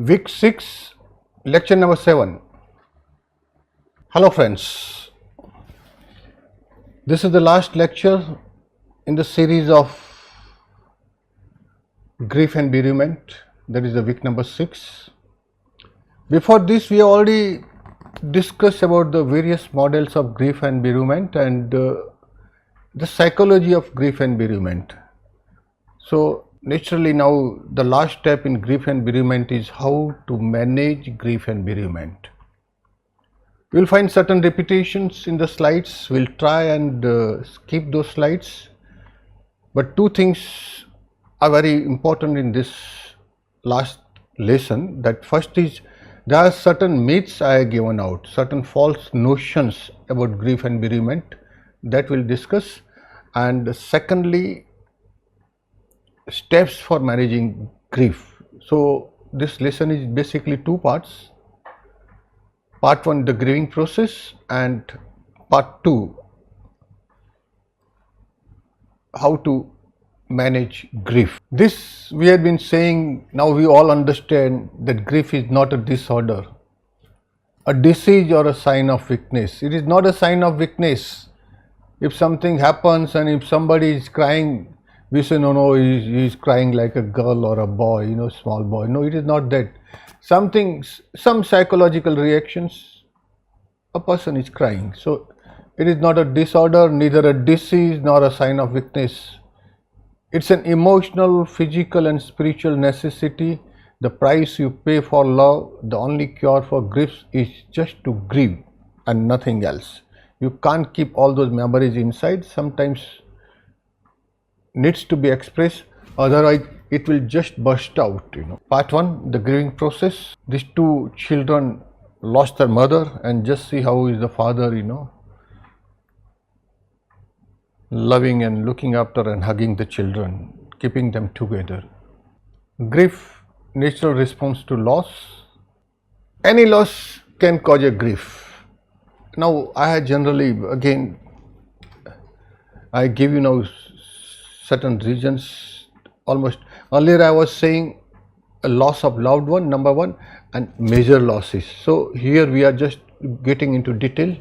Week 6, lecture number 7. Hello friends, this is the last lecture in the series of grief and bereavement, that is the week number 6. Before this we already discussed about the various models of grief and bereavement and the psychology of grief and bereavement. So naturally now the last step in grief and bereavement is how to manage grief and bereavement. You will find certain repetitions in the slides. We'll try and skip those slides, but two things are very important in this last lesson. That first is there are certain myths I have given out, certain false notions about grief and bereavement that we'll discuss, and secondly steps for managing grief. So this lesson is basically two parts. Part 1, the grieving process, and part 2, how to manage grief. This we have been saying, now we all understand that grief is not a disorder, a disease or a sign of weakness. It is not a sign of weakness. If something happens and if somebody is crying, we say no, he is crying like a girl or a boy, small boy. No, it is not that. Some psychological reactions, a person is crying. So it is not a disorder, neither a disease nor a sign of weakness. It's an emotional, physical and spiritual necessity. The price you pay for love, the only cure for grief is just to grieve and nothing else. You can't keep all those memories inside. Sometimes needs to be expressed, otherwise it will just burst out. Part 1, the grieving process. These two children lost their mother, and just see how is the father loving and looking after and hugging the children, keeping them together. Grief, natural response to loss. Any loss can cause a grief. Now I have generally, again I give you now certain reasons. Almost earlier I was saying a loss of loved one, number 1, and major losses. So here we are just getting into detail.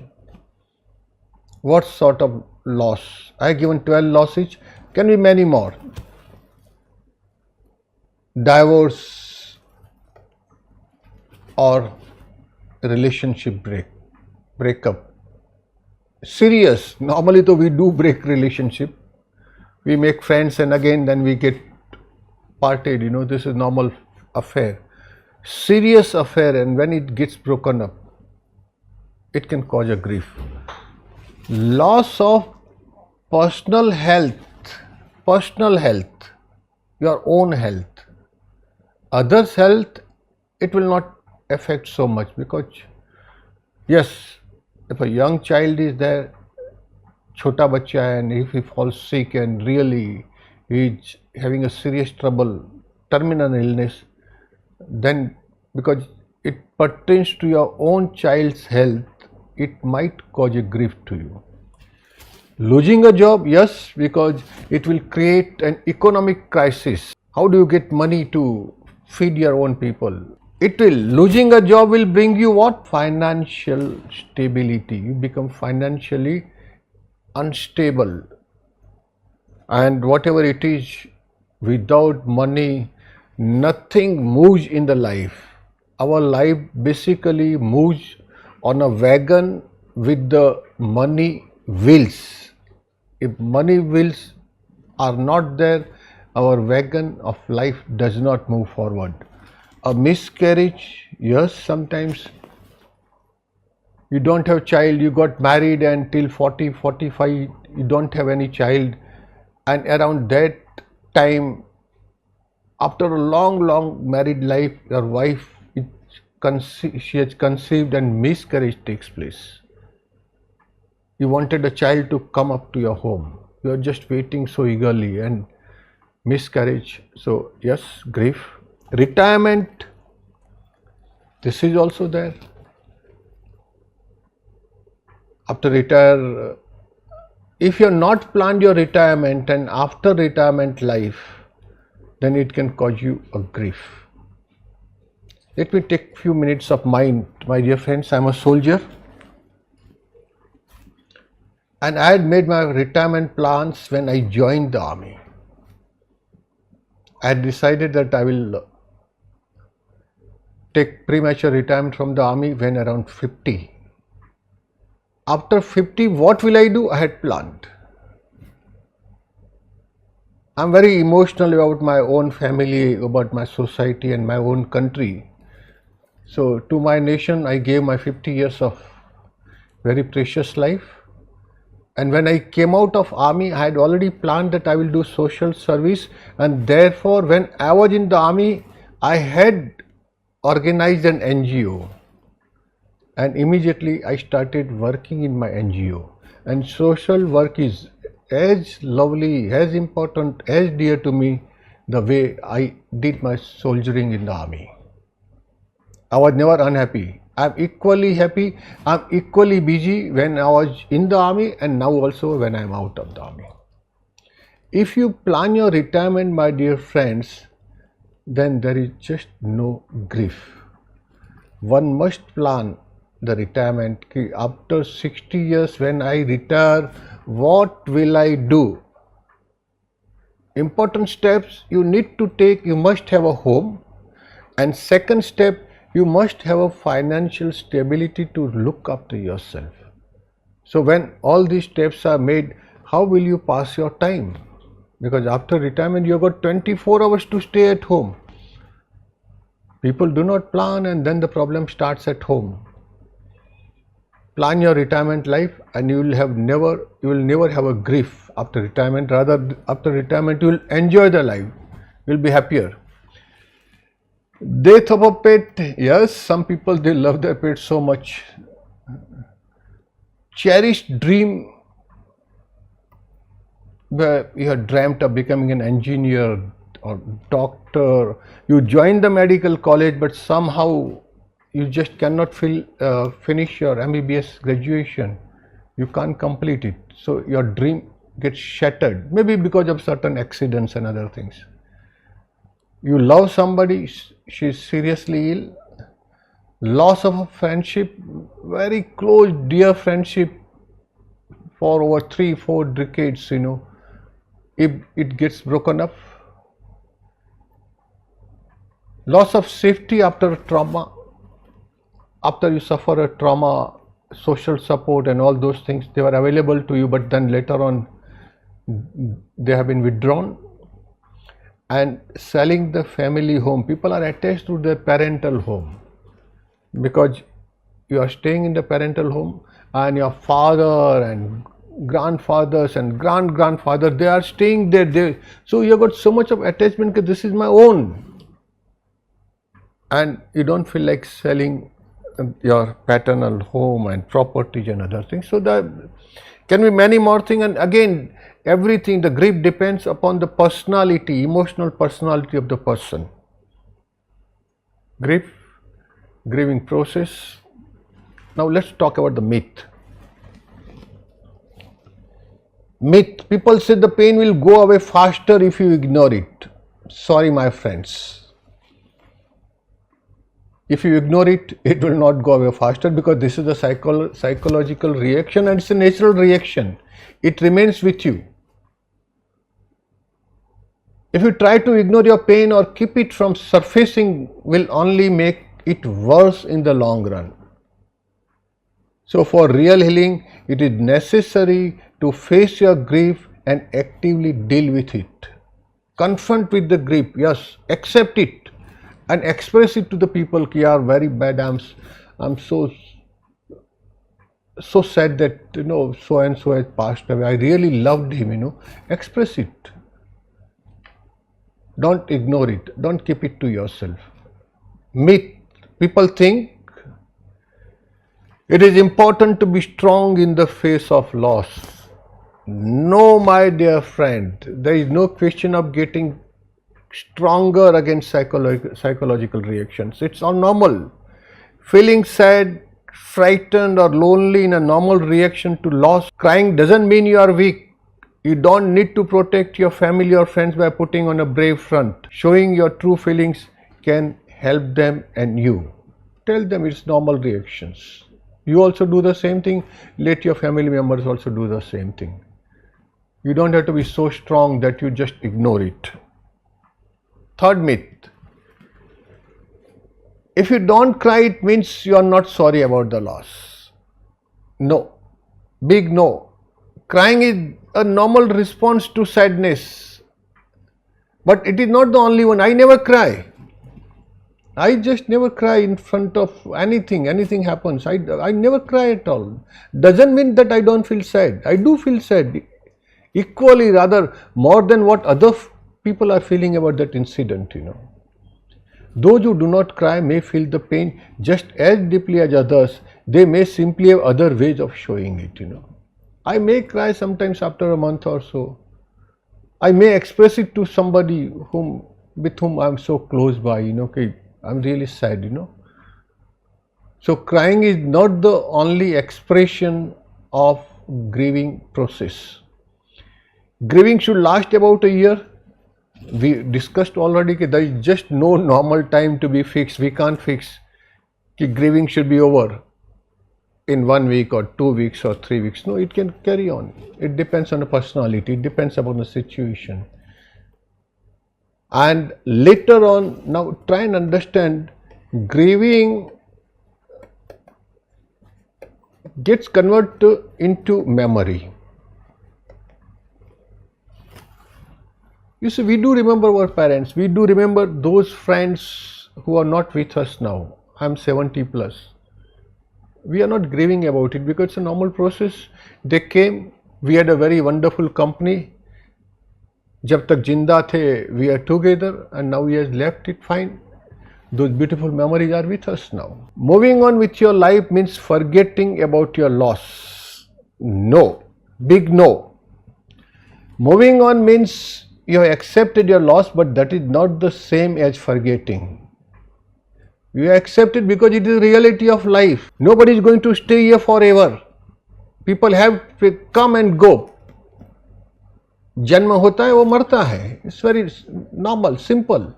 What sort of loss? I have given 12 losses, can be many more. Divorce or relationship breakup. Serious, normally though we do break relationship, we make friends and again then we get parted, this is normal affair. Serious affair, and when it gets broken up, it can cause a grief. Loss of personal health, your own health. Others' health, it will not affect so much, because yes, if a young child is there, chota bachcha, and if he falls sick and really he is having a serious trouble, terminal illness, then because it pertains to your own child's health, it might cause a grief to you. Losing a job, yes, because it will create an economic crisis. How do you get money to feed your own people? Losing a job will bring you what? Financial stability. You become financially unstable, and whatever it is, without money nothing moves in the life. Our life basically moves on a wagon with the money wheels. If money wheels are not there, our wagon of life does not move forward. A miscarriage, yes, sometimes you don't have child, you got married and till 40, 45 you don't have any child, and around that time, after a long married life, your wife she has conceived and miscarriage takes place. You wanted a child to come up to your home, you are just waiting so eagerly, and miscarriage. So yes, grief. Retirement, this is also there. After retire, if you have not planned your retirement and after retirement life, then it can cause you a grief. Let me take few minutes of mine, my dear friends. I am a soldier, and I had made my retirement plans when I joined the army. I had decided that I will take premature retirement from the army when around 50. After 50, what will I do? I had planned. I am very emotional about my own family, about my society and my own country. So to my nation, I gave my 50 years of very precious life. And when I came out of army, I had already planned that I will do social service, and therefore when I was in the army, I had organized an NGO, and immediately I started working in my NGO. And social work is as lovely, as important, as dear to me the way I did my soldiering in the army. I was never unhappy. I am equally happy, I am equally busy when I was in the army and now also when I am out of the army. If you plan your retirement, my dear friends, then there is just no grief. One must plan the retirement. After 60 years when I retire, what will I do? Important steps you need to take. You must have a home, and second step, you must have a financial stability to look after yourself. So when all these steps are made, how will you pass your time? Because after retirement, you have got 24 hours to stay at home. People do not plan, and then the problem starts at home. Plan your retirement life, and you will never have a grief after retirement. Rather, after retirement, you will enjoy the life. You will be happier. Death of a pet, yes, some people, they love their pet so much. Cherished dream, where you have dreamt of becoming an engineer or doctor. You join the medical college, but somehow you just cannot finish your MBBS graduation. You can't complete it. So your dream gets shattered, maybe because of certain accidents and other things. You love somebody, she is seriously ill. Loss of a friendship, very close, dear friendship for over 3-4 decades, if it gets broken up. Loss of safety after trauma, after you suffer a trauma, social support and all those things, they were available to you, but then later on they have been withdrawn. And selling the family home, people are attached to their parental home because you are staying in the parental home, and your father and grandfathers and grandfather, they are staying there. So you have got so much of attachment that this is my own, and you don't feel like selling your paternal home and properties and other things. So there can be many more things, and again, everything, the grief depends upon the personality, emotional personality of the person. Grieving process. Now let's talk about the myth. Myth, people say the pain will go away faster if you ignore it. Sorry, my friends. If you ignore it, it will not go away faster, because this is a psychological reaction, and it's a natural reaction. It remains with you. If you try to ignore your pain or keep it from surfacing, will only make it worse in the long run. So for real healing, it is necessary to face your grief and actively deal with it. Confront with the grief, yes, accept it and express it to the people. Ki yaar, very bad, I'm so sad that so and so has passed away. I really loved him. Express it. Don't ignore it. Don't keep it to yourself. Myth. People think it is important to be strong in the face of loss. No, my dear friend, there is no question of getting stronger against psychological reactions. It's all normal. Feeling sad, frightened or lonely in a normal reaction to loss. Crying doesn't mean you are weak. You don't need to protect your family or friends by putting on a brave front. Showing your true feelings can help them and you. Tell them it's normal reactions. You also do the same thing. Let your family members also do the same thing. You don't have to be so strong that you just ignore it. Third myth. If you don't cry, it means you are not sorry about the loss. No. Big no. Crying is a normal response to sadness. But it is not the only one. I never cry. I just never cry in front of anything. Anything happens. I never cry at all. Doesn't mean that I don't feel sad. I do feel sad. Equally, rather, more than what other people are feeling about that incident, Those who do not cry may feel the pain just as deeply as others. They may simply have other ways of showing it, I may cry sometimes after a month or so. I may express it to somebody with whom I am so close by, okay, I'm really sad, So crying is not the only expression of grieving process. Grieving should last about a year. We discussed already that there is just no normal time to be fixed. We can't fix that grieving should be over in 1 week or 2 weeks or 3 weeks. No, it can carry on. It depends on the personality. It depends upon the situation. And later on, now try and understand, grieving gets converted into memory. You see, we do remember our parents. We do remember those friends who are not with us now. I'm 70 plus. We are not grieving about it because it's a normal process. They came, we had a very wonderful company. Jab tak jinda the, we are together, and now he has left it, fine. Those beautiful memories are with us now. Moving on with your life means forgetting about your loss. No. Big no. Moving on means you have accepted your loss, but that is not the same as forgetting. You accept it because it is the reality of life. Nobody is going to stay here forever. People have to come and go. जन्म होता है वो मरता है. It's very normal, simple.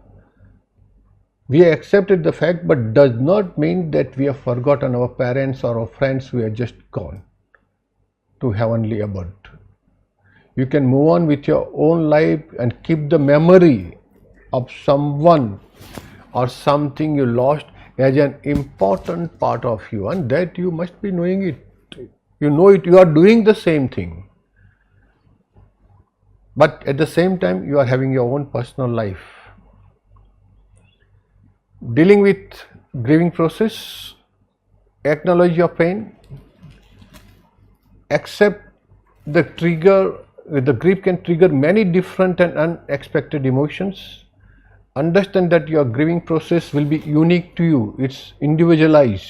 We accepted the fact, but does not mean that we have forgotten our parents or our friends who have just gone to heavenly abode. You can move on with your own life and keep the memory of someone or something you lost as an important part of you, and that you must be knowing it. You know it, you are doing the same thing. But at the same time, you are having your own personal life. Dealing with grieving process, acknowledge your pain, accept the trigger. The grief can trigger many different and unexpected emotions. Understand that your grieving process will be unique to you. It's individualized.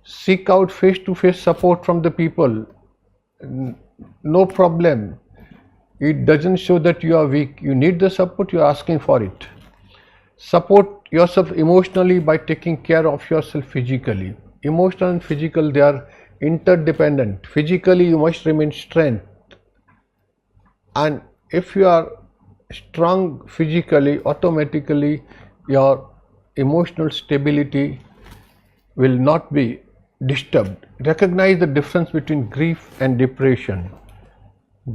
Seek out face-to-face support from the people. No problem. It doesn't show that you are weak. You need the support, you are asking for it. Support yourself emotionally by taking care of yourself physically. Emotional and physical, they are interdependent. Physically, you must remain strength. And if you are strong physically, automatically your emotional stability will not be disturbed. Recognize the difference between grief and depression.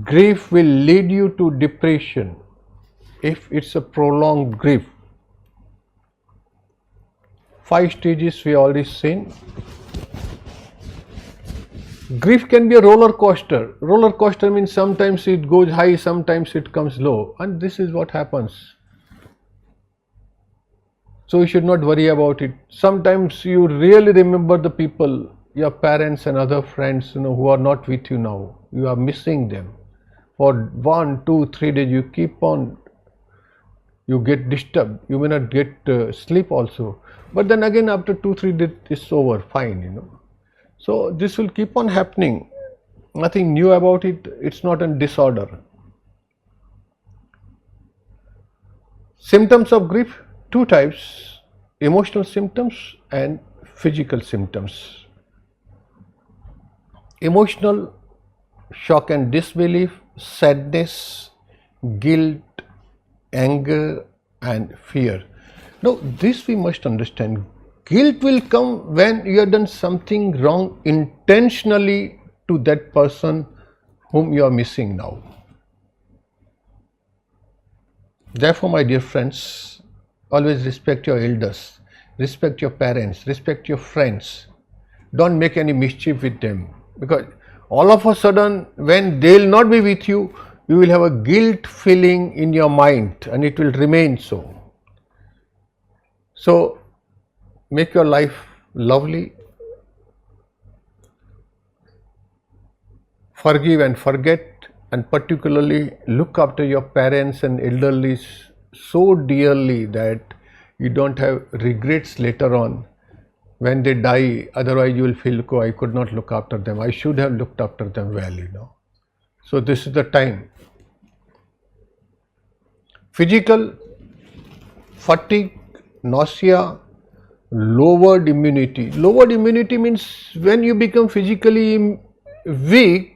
Grief will lead you to depression if it's a prolonged grief. 5 stages we already seen. Grief can be a roller coaster. Roller coaster means sometimes it goes high, sometimes it comes low, and this is what happens. So you should not worry about it. Sometimes you really remember the people, your parents and other friends, who are not with you now. You are missing them. For 1, 2, 3 days you keep on, you get disturbed. You may not get sleep also. But then again after 2, 3 days it's over, fine, So this will keep on happening. Nothing new about it. It's not a disorder. Symptoms of grief, 2 types: emotional symptoms and physical symptoms. Emotional: shock and disbelief, sadness, guilt, anger and fear. Now, this we must understand. Guilt will come when you have done something wrong intentionally to that person whom you are missing now. Therefore, my dear friends, always respect your elders, respect your parents, respect your friends. Don't make any mischief with them, because all of a sudden, when they'll not be with you, you will have a guilt feeling in your mind and it will remain so. So, make your life lovely, forgive and forget, and particularly look after your parents and elderly so dearly that you don't have regrets later on when they die. Otherwise you will feel, oh, I could not look after them, I should have looked after them well. So this is the time. Physical fatigue, nausea, lowered immunity. Lowered immunity means when you become physically weak,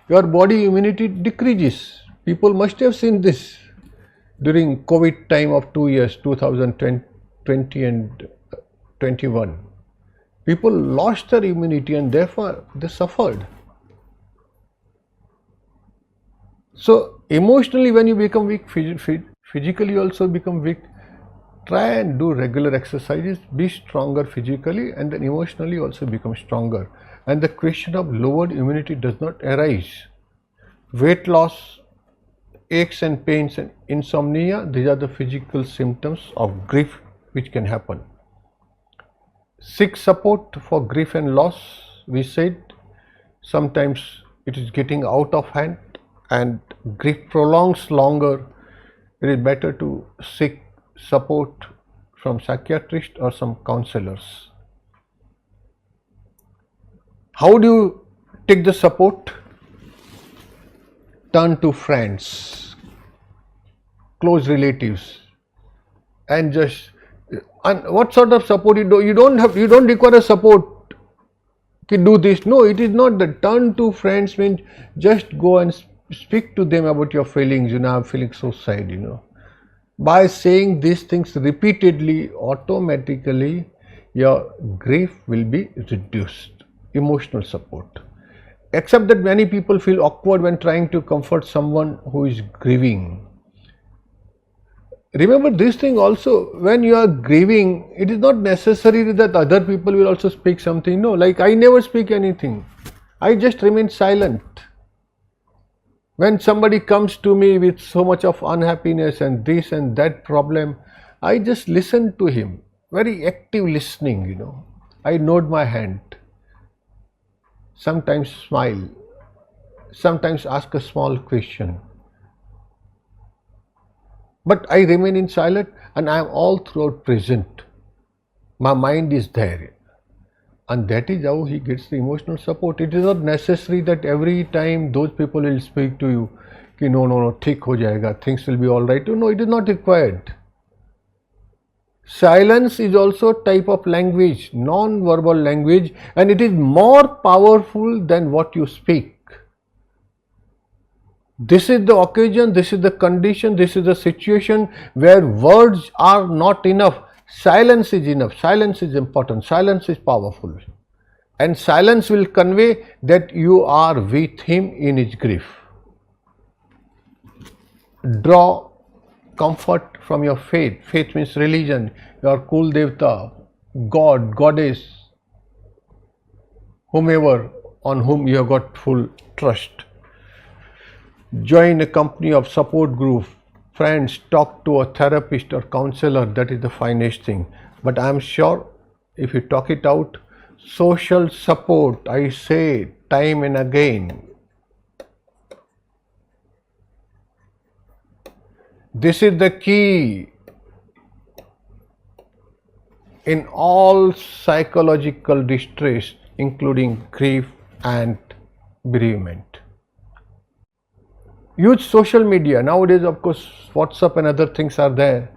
your body immunity decreases. People must have seen this during COVID time of 2 years, 2020 and 21. People lost their immunity and therefore they suffered. So emotionally, when you become weak, physically you also become weak. Try and do regular exercises, be stronger physically, and then emotionally also become stronger. And the question of lowered immunity does not arise. Weight loss, aches and pains and insomnia, these are the physical symptoms of grief which can happen. Seek support for grief and loss. We said sometimes it is getting out of hand and grief prolongs longer. It is better to seek support from psychiatrist or some counselors. How do you take the support? Turn to friends, close relatives, and just, and what sort of support you do? You don't require a support to do this. No, it is not that. Turn to friends means just go and speak to them about your feelings. I'm feeling so sad. By saying these things repeatedly, automatically your grief will be reduced. Emotional support. Except that many people feel awkward when trying to comfort someone who is grieving. Remember this thing also, when you are grieving, it is not necessary that other people will also speak something. No, like I never speak anything. I just remain silent. When somebody comes to me with so much of unhappiness and this and that problem, I just listen to him. Very active listening, I nod my hand. Sometimes smile. Sometimes ask a small question. But I remain in silence and I am all throughout present. My mind is there. And that is how he gets the emotional support. It is not necessary that every time those people will speak to you, ki no, thik ho jayega, things will be all right. No, it is not required. Silence is also a type of language, non-verbal language, and it is more powerful than what you speak. This is the occasion, this is the condition, this is the situation where words are not enough. Silence is enough. Silence is important. Silence is powerful. And silence will convey that you are with him in his grief. Draw comfort from your faith. Faith means religion, your Kul Devta, God, Goddess, whomever on whom you have got full trust. Join a company of support group, friends, talk to a therapist or counselor. That is the finest thing. But I am sure if you talk it out, social support, I say time and again, this is the key in all psychological distress, including grief and bereavement. Use social media. Nowadays, of course, WhatsApp and other things are there.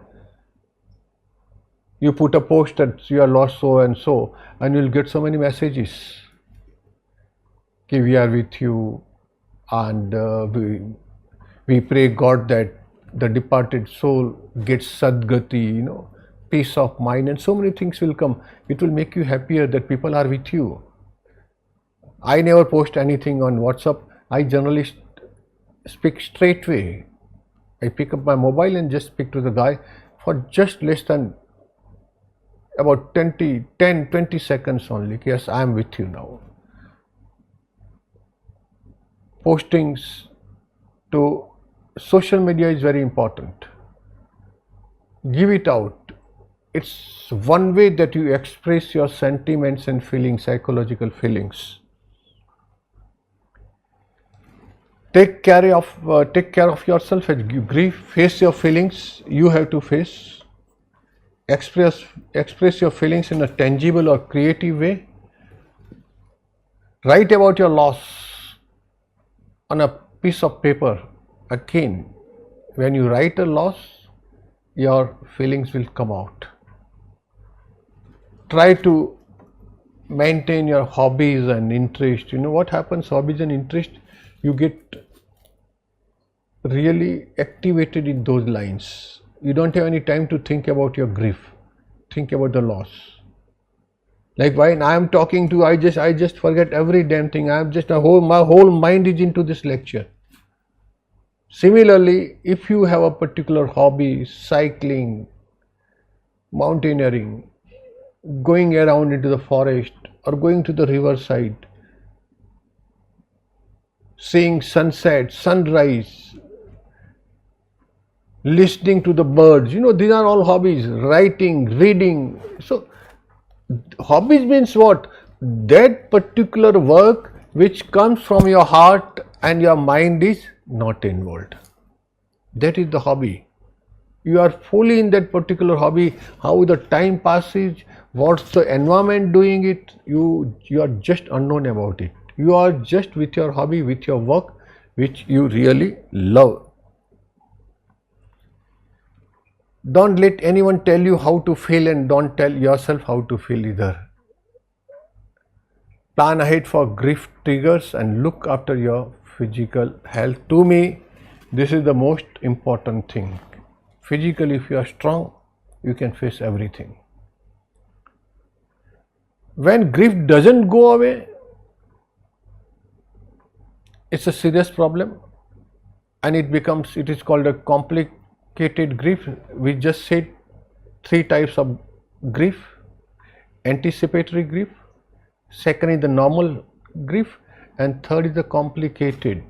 You put a post that you are lost so and so, and you will get so many messages. Okay, we are with you, and we pray God that the departed soul gets Sadgati, peace of mind, and so many things will come. It will make you happier that people are with you. I never post anything on WhatsApp. I generally speak straightway. I pick up my mobile and just speak to the guy for just less than about 20 seconds only. Yes, I am with you now. Postings to social media is very important. Give it out. It's one way that you express your sentiments and feelings, psychological feelings. Take care of yourself as you grieve. Face your feelings. You have to face. Express your feelings in a tangible or creative way. Write about your loss on a piece of paper. Again, when you write a loss, your feelings will come out. Try to maintain your hobbies and interest. You know what happens? Hobbies and interest, you get really activated in those lines. You don't have any time to think about your grief, think about the loss. Like when I am talking to, I just forget every damn thing. My whole mind is into this lecture. Similarly, if you have a particular hobby, cycling, mountaineering, going around into the forest or going to the riverside, seeing sunset, sunrise, listening to the birds, these are all hobbies. Writing, reading. So hobbies means what? That particular work which comes from your heart and your mind is not involved. That is the hobby. You are fully in that particular hobby. How the time passes, what's the environment doing it, you are just unknown about it. You are just with your hobby, with your work which you really love. Don't let anyone tell you how to feel, and don't tell yourself how to feel either. Plan ahead for grief triggers and look after your physical health. To me, this is the most important thing. Physically, if you are strong, you can face everything. When grief doesn't go away, it's a serious problem, and it is called a complicated grief. We just said 3 types of grief: anticipatory grief, second is the normal grief, and third is the complicated.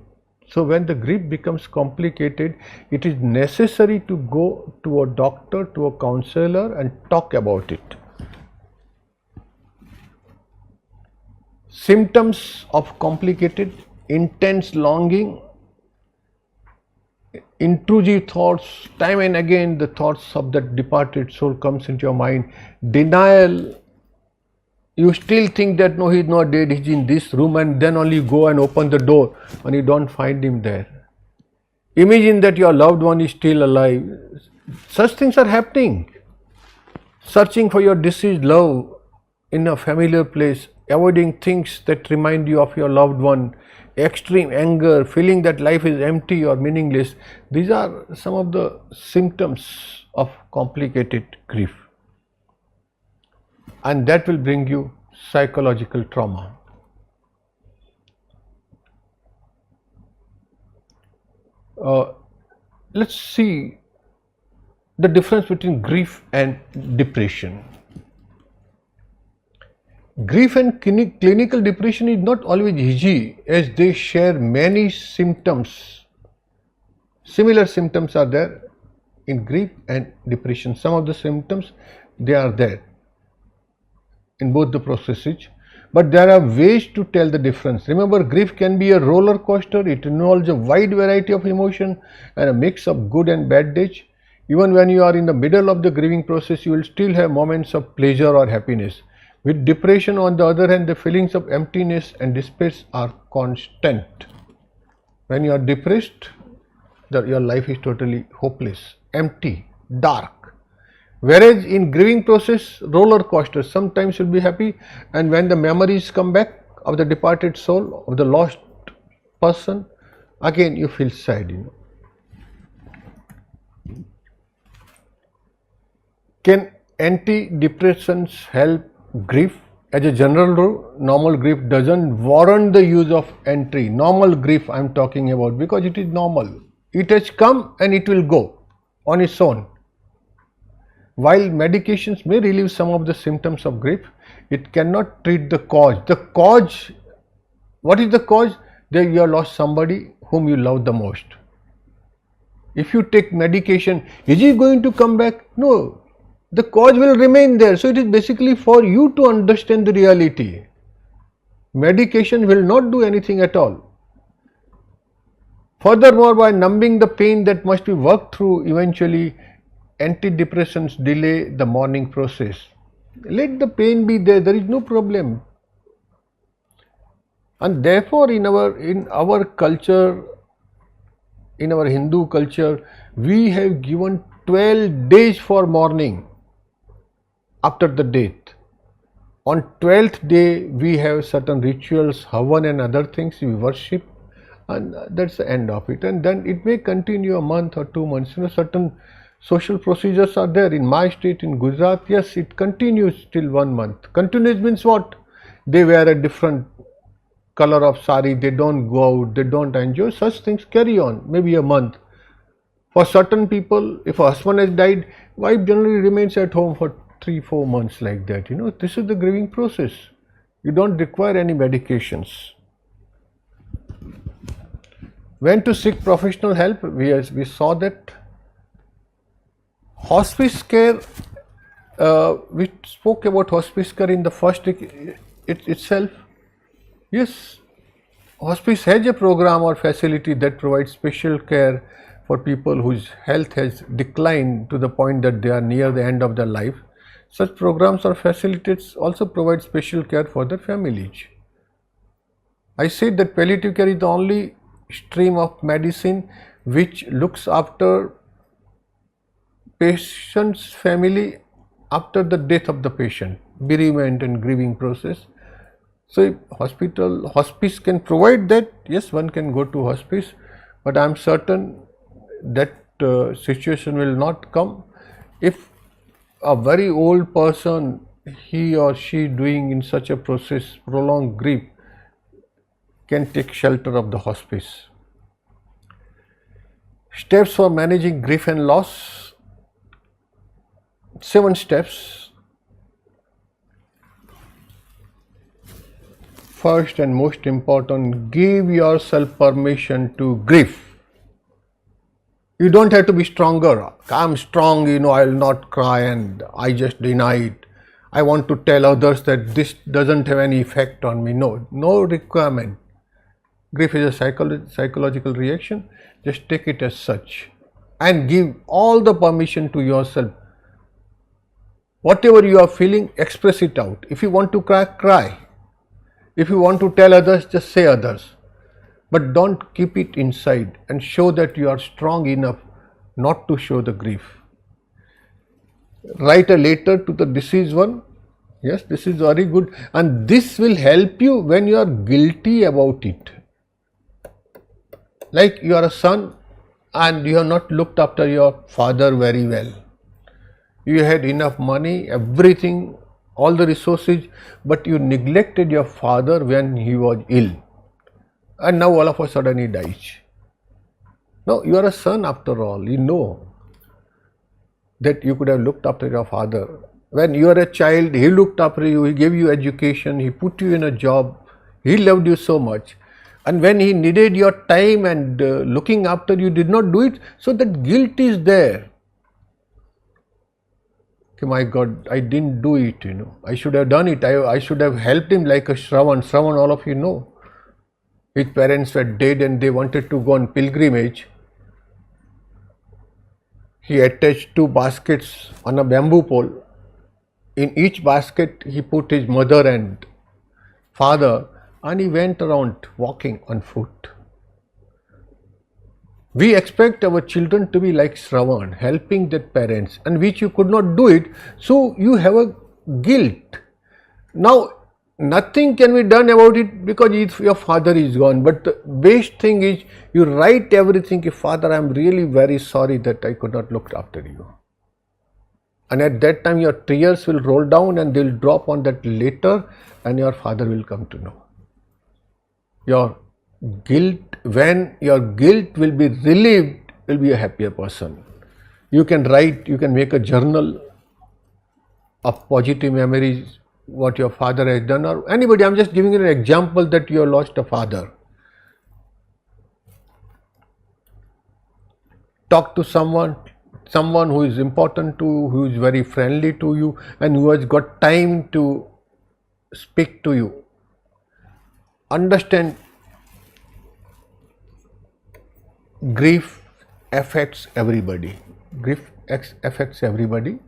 So when the grief becomes complicated, it is necessary to go to a doctor, to a counselor and talk about it. Symptoms of complicated: intense longing, intrusive thoughts, time and again the thoughts of that departed soul comes into your mind. Denial, you still think that no, he's not dead, he's in this room, and then only go and open the door and you don't find him there. Imagine that your loved one is still alive. Such things are happening. Searching for your deceased love in a familiar place, avoiding things that remind you of your loved one, extreme anger, feeling that life is empty or meaningless. These are some of the symptoms of complicated grief, and that will bring you psychological trauma. Let's see the difference between grief and depression. Grief and clinical depression is not always easy, as they share many symptoms. Similar symptoms are there in grief and depression. Some of the symptoms, they are there in both the processes, but there are ways to tell the difference. Remember, grief can be a roller coaster. It involves a wide variety of emotion and a mix of good and bad days. Even when you are in the middle of the grieving process, you will still have moments of pleasure or happiness. With depression, on the other hand, the feelings of emptiness and despair are constant. When you are depressed, your life is totally hopeless, empty, dark. Whereas in grieving process, roller coaster, sometimes you'll be happy, and when the memories come back of the departed soul, of the lost person, again you feel sad. Can antidepressants help grief. As a general rule, normal grief doesn't warrant the use of entry. Normal grief I'm talking about, because it is normal. It has come and it will go on its own. While medications may relieve some of the symptoms of grief, it cannot treat the cause. The cause, what is the cause? That you have lost somebody whom you love the most. If you take medication, is he going to come back? No. The cause will remain there. So it is basically for you to understand the reality. Medication will not do anything at all. Furthermore, by numbing the pain that must be worked through, eventually antidepressants delay the mourning process. Let the pain be there, there is no problem. And therefore in our culture, in our Hindu culture, we have given 12 days for mourning after the death. On 12th day we have certain rituals, havan and other things, we worship, and that's the end of it. And then it may continue a month or 2 months. Certain social procedures are there. In my state, in Gujarat, yes, it continues till 1 month. Continuous means what? They wear a different color of sari, they don't go out, they don't enjoy, such things carry on, maybe a month. For certain people, if a husband has died, wife generally remains at home for 3-4 months like that. This is the grieving process. You don't require any medications. When to seek professional help, we saw that. Hospice care, we spoke about hospice care in the first itself. Yes, hospice has a program or facility that provides special care for people whose health has declined to the point that they are near the end of their life. Such programs or facilities also provide special care for their families. I said that palliative care is the only stream of medicine which looks after patient's family after the death of the patient, bereavement and grieving process. So if hospice can provide that, yes, one can go to hospice, but I am certain that situation will not come if a very old person, he or she doing in such a process prolonged grief, can take shelter of the hospice. Steps for managing grief and loss. 7 steps. First and most important, give yourself permission to grieve. You don't have to be stronger. I'm strong, I will not cry and I just deny it. I want to tell others that this doesn't have any effect on me. No requirement. Grief is a psychological reaction. Just take it as such and give all the permission to yourself. Whatever you are feeling, express it out. If you want to cry, cry. If you want to tell others, just say others. But don't keep it inside and show that you are strong enough not to show the grief. Write a letter to the deceased one. Yes, this is very good, and this will help you when you are guilty about it. Like you are a son and you have not looked after your father very well. You had enough money, everything, all the resources, but you neglected your father when he was ill. And now all of a sudden he dies. No, you are a son after all. You know that you could have looked after your father. When you are a child, he looked after you, he gave you education, he put you in a job, he loved you so much. And when he needed your time and looking after you, did not do it, so that guilt is there. Okay, my God, I didn't do it, I should have done it. I should have helped him like a Shravan. Shravan, all of you know. His parents were dead and they wanted to go on pilgrimage. He attached 2 baskets on a bamboo pole. In each basket he put his mother and father, and he went around walking on foot. We expect our children to be like Shravan, helping their parents, and which you could not do it, so you have a guilt. Now nothing can be done about it because your father is gone, but the best thing is you write everything. Father, I am really very sorry that I could not look after you. and at that time your tears will roll down and they will drop on that letter, and your father will come to know. Your guilt, when your guilt will be relieved, will be a happier person. You can write, you can make a journal of positive memories, what your father has done, or anybody. I'm just giving you an example that you have lost a father. Talk to someone who is important to you, who is very friendly to you, and who has got time to speak to you. Understand, grief affects everybody. Grief affects everybody.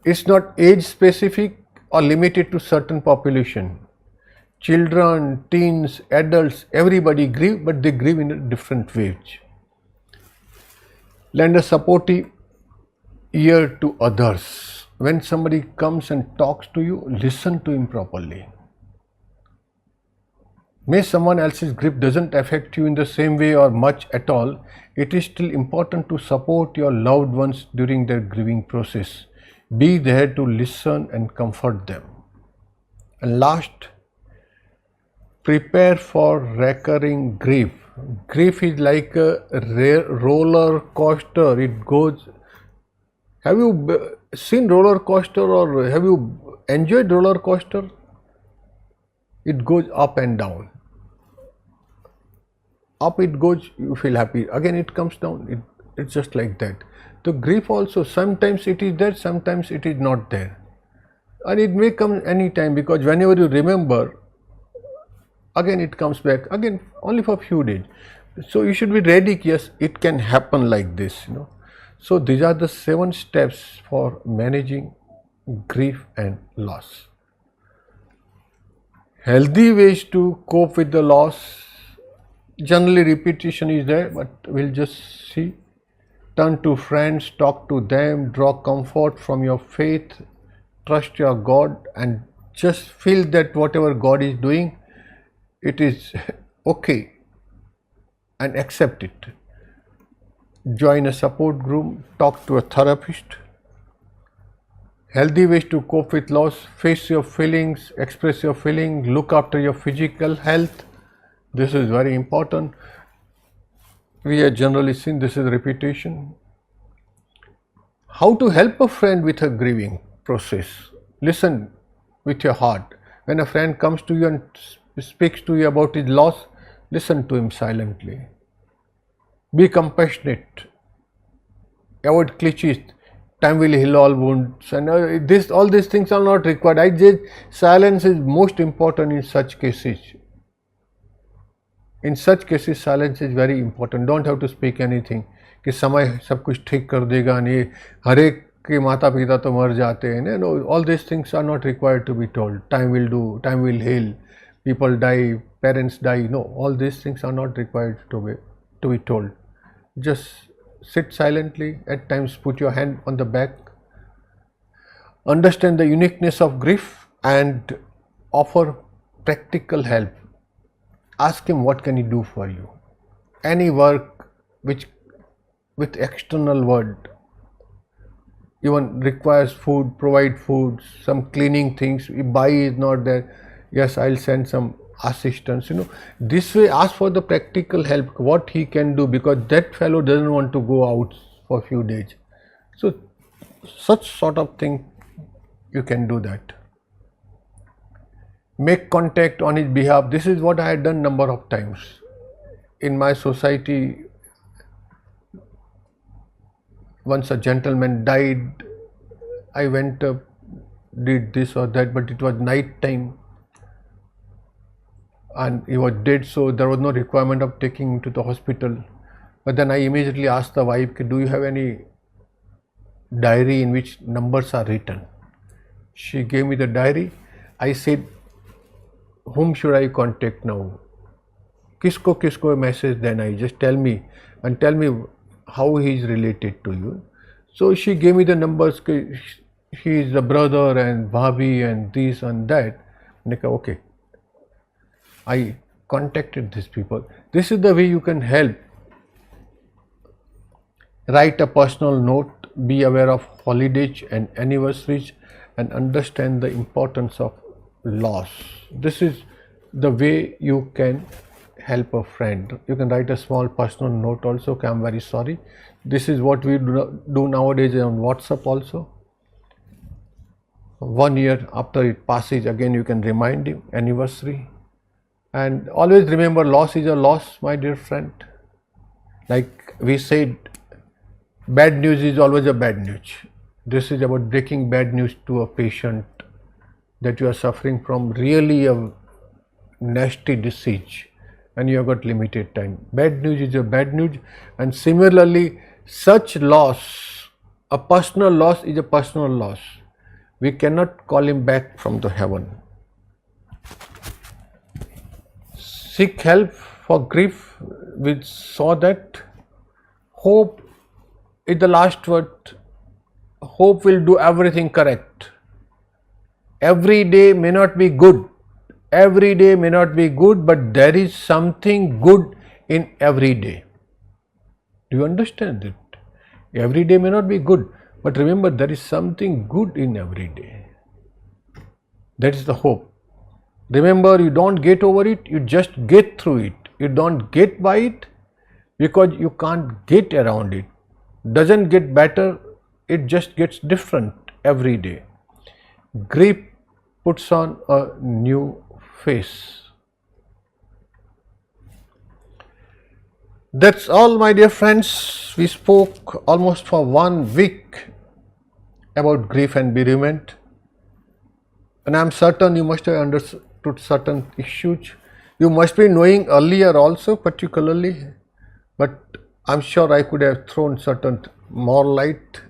It's not age specific or limited to certain population. Children, teens, adults, everybody grieve, but they grieve in a different way. Lend a supportive ear to others. When somebody comes and talks to you, listen to him properly. May someone else's grief doesn't affect you in the same way or much at all, it is still important to support your loved ones during their grieving process. Be there to listen and comfort them. And last, prepare for recurring grief. Grief is like a roller coaster. It goes. Have you seen roller coaster, or have you enjoyed roller coaster? It goes up and down. Up it goes, you feel happy. Again it comes down. It's just like that. The grief also, sometimes it is there, sometimes it is not there. And it may come any time, because whenever you remember, again it comes back, again only for a few days. So you should be ready, yes, it can happen like this, So these are the 7 steps for managing grief and loss. Healthy ways to cope with the loss. Generally repetition is there, but we'll just see. Turn to friends, talk to them, draw comfort from your faith, trust your God, and just feel that whatever God is doing, it is okay, and accept it. Join a support group, talk to a therapist. Healthy ways to cope with loss: face your feelings, express your feelings, look after your physical health. This is very important. We have generally seen this is repetition. How to help a friend with a grieving process? Listen with your heart. When a friend comes to you and speaks to you about his loss, listen to him silently. Be compassionate. Avoid cliches. Time will heal all wounds, and all these things are not required. I just, silence is most important in such cases. In such cases, silence is very important. Don't have to speak anything. कि समय सब कुछ ठीक कर देगा, नहीं हर एक के माता पिता तो मर जाते हैं. No, all these things are not required to be told. Time will do, time will heal. People die, parents die. No, all these things are not required to be told. Just sit silently. At times, put your hand on the back. Understand the uniqueness of grief and offer practical help. Ask him what can he do for you. Any work which with external word, even requires food, provide food, some cleaning things. If buy is not there, yes, I'll send some assistance. This way, ask for the practical help, what he can do, because that fellow doesn't want to go out for a few days. So such sort of thing, you can do that. Make contact on his behalf. This is what I had done number of times in my society. Once a gentleman died, I went up, did this or that, but it was night time and he was dead, so there was no requirement of taking him to the hospital. But then I immediately asked the wife, do you have any diary in which numbers are written? She gave me the diary. I said, whom should I contact now? Kisko message then I just tell me, and tell me how he is related to you. So she gave me the numbers. He is the brother and bhabhi and this and that. Okay. I contacted these people. This is the way you can help. Write a personal note be aware of holidays and anniversaries and understand the importance of loss. This is the way you can help a friend. You can write a small personal note also, okay, I'm very sorry. This is what we do nowadays on WhatsApp also. 1 year after it passes, again you can remind him, anniversary. And always remember, loss is a loss, my dear friend. Like we said, bad news is always a bad news. This is about breaking bad news to a patient that you are suffering from really a nasty disease and you have got limited time. Bad news is a bad news, and similarly such loss, a personal loss is a personal loss. We cannot call him back from the heaven. Seek help for grief. We saw that hope is the last word. Hope will do everything correct. Every day may not be good. Every day may not be good, but there is something good in every day. Do you understand it? Every day may not be good, but remember, there is something good in every day. That is the hope. Remember, you don't get over it, you just get through it. You don't get by it because you can't get around it. Doesn't get better, it just gets different every day. Grief puts on a new face. That's all, my dear friends. We spoke almost for 1 week about grief and bereavement, and I am certain you must have understood certain issues. You must be knowing earlier also, particularly, but I'm sure I could have thrown certain more light,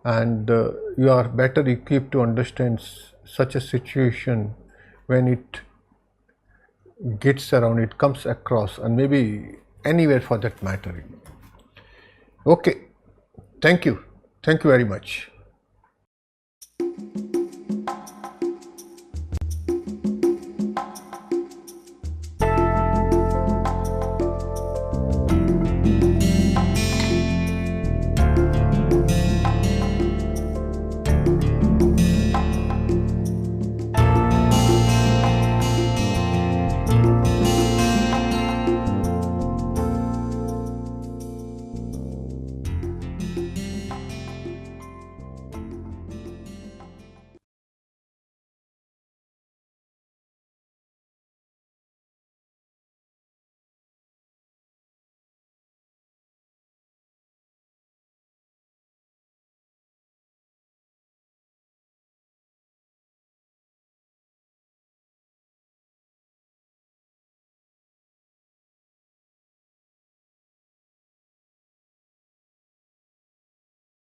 and you are better equipped to understand such a situation when it gets around, it comes across, and maybe anywhere for that matter. Okay, thank you very much.